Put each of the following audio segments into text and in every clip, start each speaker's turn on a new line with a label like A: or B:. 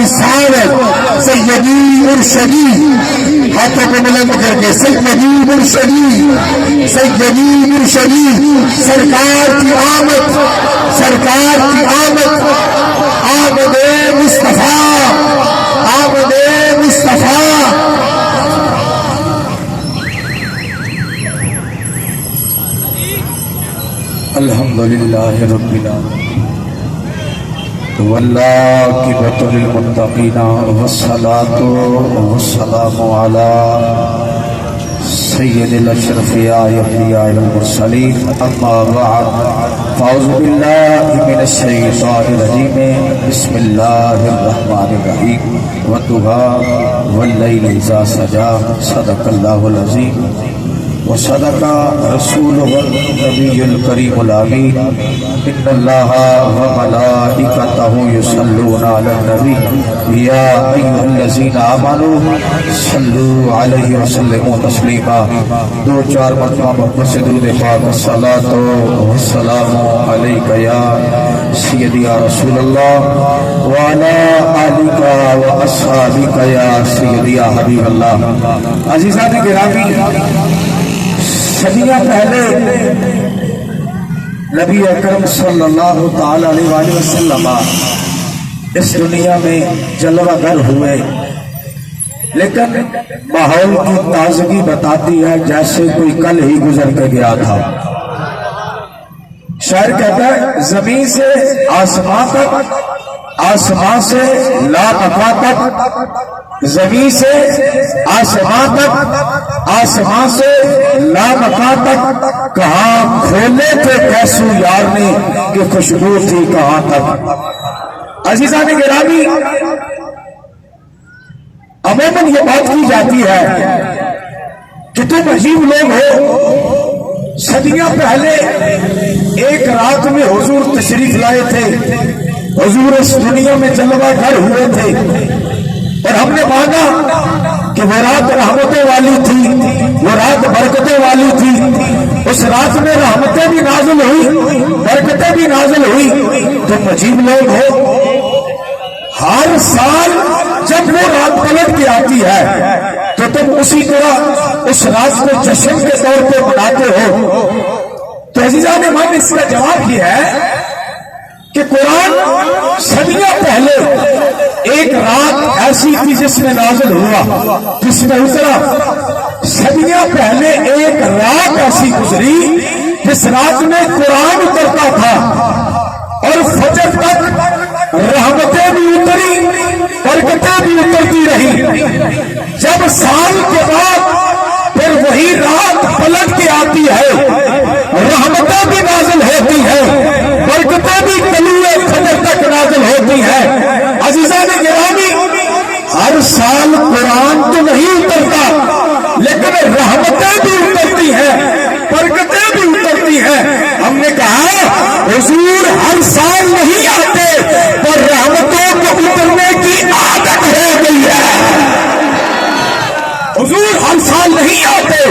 A: سالک سیدی مرشدی، ہاتھوں کو بلند کر کے سیدی مرشدی سیدی مرشدی، سرکار کی آمد، سرکار کی آمد، آمد مصطفیٰ، آمد مصطفیٰ۔ الحمدللہ رب العالمین والعاقبۃ للمتقین والصلاۃ والسلام علی سید الاشرفیاء انبیاء المرسلین، اما بعد فاعوذ باللہ من الشیطان الرجیم، بسم اللہ الرحمن الرحیم، والضحیٰ واللیل اذا سجی، صدق اللہ العظیم وصدق رسوله النبی الکریم الامین، ان اللہ وملائکتہ یصلون علی النبی، یا ایھا الذین آمنوا صلوا علیہ وسلموا تسلیما۔ دو چار مرتبہ محمد سے درود پاک، الصلاۃ والسلام علیک یا سیدی یا رسول اللہ، وعلی آلک واصحابک یا سیدی یا حبیب اللہ۔ عزیزان گرامی، صدیاں پہلے نبی اکرم صلی اللہ تعالی علیہ وآلہ وسلم اس دنیا میں جلوہ گر ہوئے، لیکن ماحول کی تازگی بتاتی ہے جیسے کوئی کل ہی گزر کے گیا تھا۔ شاعر کہتا ہے زمین سے آسمان تک، آسمان سے لامکان تک، زمین سے آسمان تک، آسمان سے لامکان تک، کہاں کھولے تھے کیسو یار نے کہ خوشبو تھی کہاں تک۔ عزیزان گرامی، عموماً یہ بات کی جاتی ہے کہ تم عجیب لوگ ہو، صدیاں پہلے ایک رات میں حضور تشریف لائے تھے، حضور اس دنیا میں جلوہ گر ہوئے تھے، اور ہم نے مانا کہ وہ رات رحمتوں والی تھی، وہ رات برکتوں والی تھی، اس رات میں رحمتیں بھی نازل ہوئی، برکتیں بھی نازل ہوئی۔ تم عجیب لوگ ہو، ہر سال جب وہ رات پلٹ کے آتی ہے تو تم اسی طرح اس رات کو جشن کے طور پہ مناتے ہو۔ تو عزیزان من، اس کا جواب یہ ہے کہ قرآن صدیاں پہلے ایک رات ایسی تھی جس میں نازل ہوا، جس میں اترا۔ صدیاں پہلے ایک رات ایسی گزری جس رات میں قرآن اترتا تھا، اور فجر تک رحمتیں بھی اتری، برکتیں بھی اترتی رہی۔ جب سال کے بعد پھر وہی رات پلٹ کے آتی ہے، رحمتیں بھی نازل ہوتی ہے، برکتیں بھی طلوع فجر تک نازل ہوتی ہے۔ عزیزان گرامی، ہر سال قرآن تو نہیں اترتا، لیکن رحمتیں بھی اترتی ہیں، برکتیں بھی اترتی ہیں۔ ہم نے کہا حضور ہر سال نہیں آتے، پر رحمتوں کو اترنے کی عادت ہو گئی ہے۔ حضور ہر سال نہیں آتے،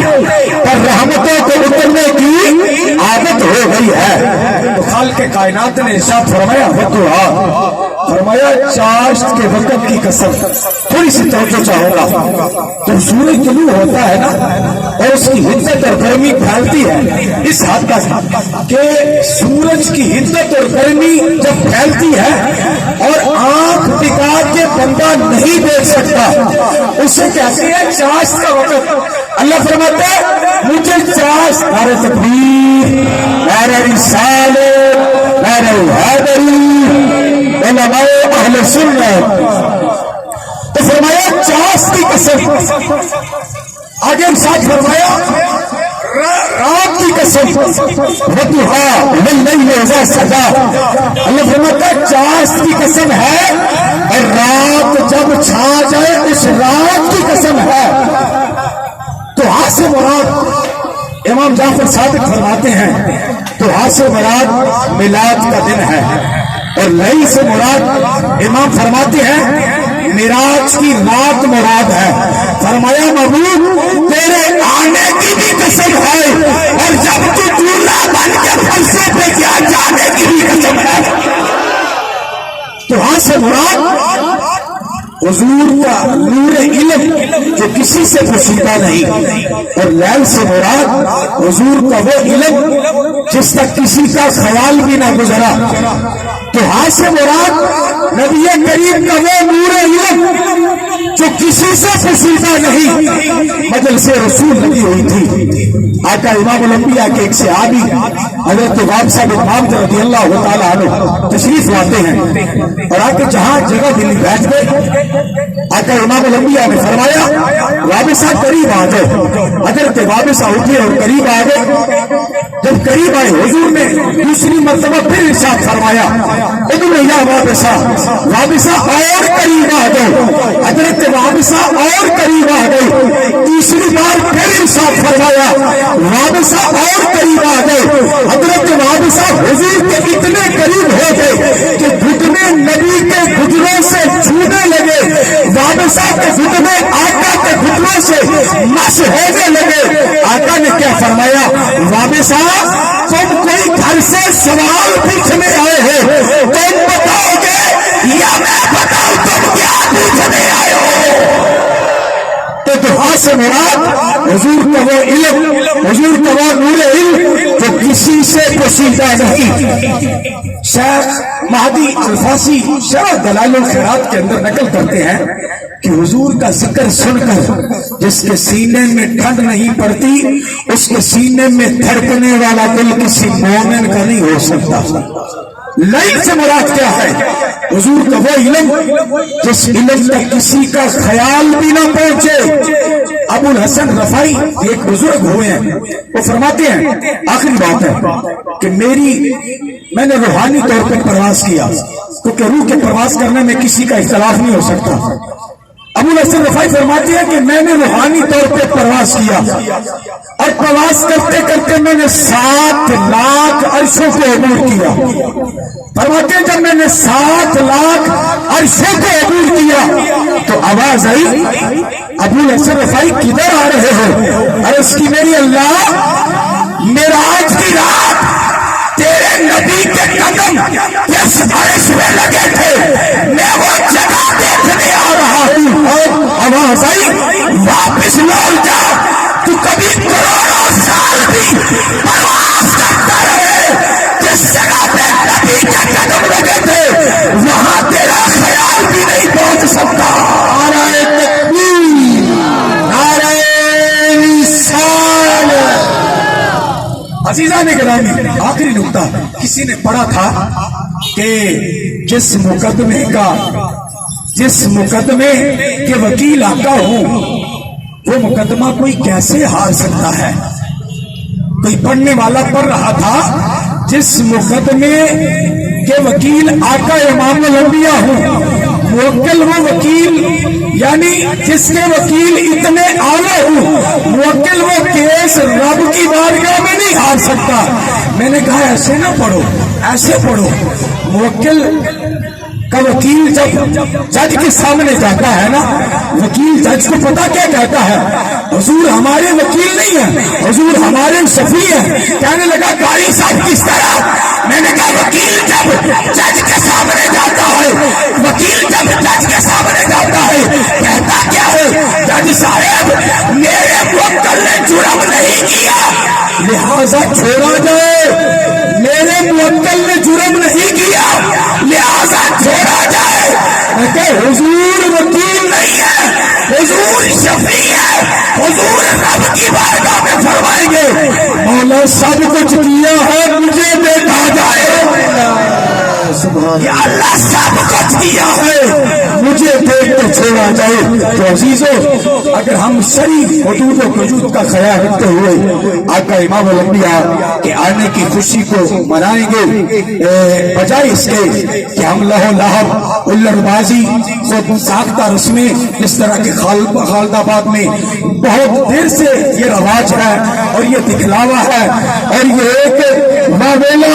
A: پر رحمتوں کو اترنے کی عادت ہو گئی ہے۔ تو خالق کائنات نے ارشاد فرمایا، فرمایا چاشت کے وقت کی قسم۔ تھوڑی سی توجہ چاہوں گا، تو سورج طلوع ہوتا ہے نا، اور اس کی حدت اور گرمی پھیلتی ہے اس حد تک کہ سورج کی حدت اور گرمی جب پھیلتی ہے اور آنکھ ٹکا کے بندہ نہیں دیکھ سکتا، اسے کہتے ہیں چاشت کا وقت۔ اللہ فرماتا ہے مجھے چاشت، نعرہ تکبیر، نعرہ رسالت، نعرہ حیدری، علماء اہل سنت۔ تو فرمایا چاشت کی قسم، آگے ارشاد فرمایا رات کی قسم، والضحیٰ واللیل اذا سجی۔ اللہ فرماتا ہے چاشت کی قسم ہے، اور رات جب چھا جائے اس رات کی قسم ہے۔ تو ہاں سے مراد امام جعفر صادق فرماتے ہیں، تو ہاں سے مراد میلاد کا دن ہے، اور لئی سے مراد امام فرماتے ہیں معراج کی رات مراد ہے۔ فرمایا محبوب تیرے آنے کی بھی قسم ہے، اور جب تو دولہا بن کے فرشتے پہ کیا جانے کی بھی قسم ہے۔ تو ہاں سے مراد حضور کا نور علم جو کسی سے پوشیدہ نہیں، اور لیل سے مراد حضور کا وہ علم جس تک کسی کا خیال بھی نہ گزرا، تو ہاں سے مراد نبی کریم کا وہ نور علم جو کسی سے پوشیدہ نہیں، مجلس رسول لگی ہوئی تھی۔ آقا امام الانبیاء کے ایک صحابی حضرت وابصہ بن معبد رضی اللہ تعالیٰ عنہ تشریف لاتے ہیں، اور آ کے جہاں جگہ ملی بیٹھ گئے، آقا امام الانبیاء نے فرمایا وابصہ قریب آ جاؤ۔ حضرت وابصہ اٹھے اور قریب آ گئے۔ جب قریب آئے حضور نے دوسری مرتبہ پھر ارشاد فرمایا ادعو یا وابصہ، وابصہ اور قریب آ جاؤ۔ حضرت وابصہ اور قریب آ گئے۔ تیسری بار پھر ارشاد فرمایا وابصہ اور قریب آ گئے۔ حضرت وابصہ حضور کے اتنے قریب ہو گئے کہ گھٹنے نبی کے گھٹنوں سے چھونے لگے، وابصہ کے گھٹنے آقا کے گھٹنوں سے مس ہونے لگے۔ آقا نے کیا فرمایا وابصہ تم کوئی گھر سے سوال پوچھنے آئے ہو، تم بتاؤ گے یا میں بتاؤں تم کیا پوچھنے آئے ہو؟ تو دعا سے مراد حضور کا وہ علم، حضور کا وہ نور علم جو کسی سے پوشیدہ نہیں۔ شیخ مہدی الفاسی شرح دلائل الخیرات کے اندر نقل کرتے ہیں کہ حضور کا ذکر سن کر جس کے سینے میں ٹھنڈ نہیں پڑتی، اس کے سینے میں دھڑکنے والا دل کسی مومن کا نہیں ہو سکتا۔ لیل سے مراد کیا ہے؟ حضور کا وہ علم جس علم تک کسی کا خیال بھی نہ پہنچے۔ ابو الحسن رفائی ایک بزرگ ہوئے ہیں، وہ فرماتے ہیں آخری بات ہے کہ میں نے روحانی طور پر پرواز کیا، کیونکہ روح کے پرواز کرنے میں کسی کا اختلاف نہیں ہو سکتا۔ ابو الحسن رفائی فرماتے ہیں کہ میں نے روحانی طور پہ پرواز کیا، اور پرواز کرتے کرتے میں نے 7 لاکھ عرشوں کو عبور کیا۔ فرماتے ہیں جب میں نے 7 لاکھ عرشوں کو عبور کیا تو آواز آئی ابو الحسن رفائی کدھر آ رہے ہو؟ عرض کی میری اللہ معراج کی رات تیرے نبی کے قدم جس عرش میں لگے تھے میں وہ جگہ دیکھنے آ رہا ہوں۔ اور آواز آئی واپس لوٹ جا، تو کبھی کروڑوں سال بھی پرواز کرتا رہے، جس جگہ پہ نبی کے قدم لگے تھے وہاں تیرا خیال بھی نہیں پہنچ سکتا۔ نعرہ تکبیر، نعرہ رسالت۔ عزیزان گرامی، آخری نقطہ کسی نے پڑھا تھا کہ جس مقدمے کے وکیل آقا ہوں وہ مقدمہ کوئی کیسے ہار سکتا ہے؟ کوئی پڑھنے والا پڑھ رہا تھا جس مقدمے کے وکیل آقا امام الانبیاء ہوں، موکل وہ وکیل یعنی جس کے وکیل اتنے اعلیٰ ہوں، موکل وہ کیس رب کی بارگاہ میں نہیں ہار سکتا۔ میں نے کہا ایسے نہ پڑھو، ایسے پڑھو۔ موکل کا وکیل جب جج کے سامنے جاتا ہے نا، وکیل جج کو پتا کیا کہتا ہے؟ حضور ہمارے وکیل نہیں ہیں، حضور ہمارے شفیع ہیں۔ کہنے لگا قاری صاحب کس طرح؟ میں نے کہا وکیل جب جج کے سامنے جاتا ہے، وکیل جب جج کے سامنے جاتا ہے کہتا کیا ہے؟ جج صاحب میرے موکل نے جرم نہیں کیا لہذا چھوڑا جائے، میرے موکل نے جرم نہیں کیا لہذا چھوڑا جائے۔ میں کہ حضور وکیل نہیں ہے، حضور شفیع ہے، حضور رب کی بارگاہ میں فرمائیں گے مولا سب کچھ کیا ہے مجھے دیکھا جائے۔ یا اللہ سب کچھ کیا ہے مجھے دیکھ کر چھوڑا جائے۔ تو عزیزو اگر ہم شریف حدود و وجود کا خیال رکھتے ہوئے آقا امام الانبیاء کے آنے کی خوشی کو منائیں گے، بجائے اس کے کہ ہم لہو لہب الڑ بازی خود ساختہ رسمیں اس طرح کے خالد آباد میں بہت دیر سے یہ رواج ہے اور یہ دکھلاوا ہے اور یہ ایک ماویلا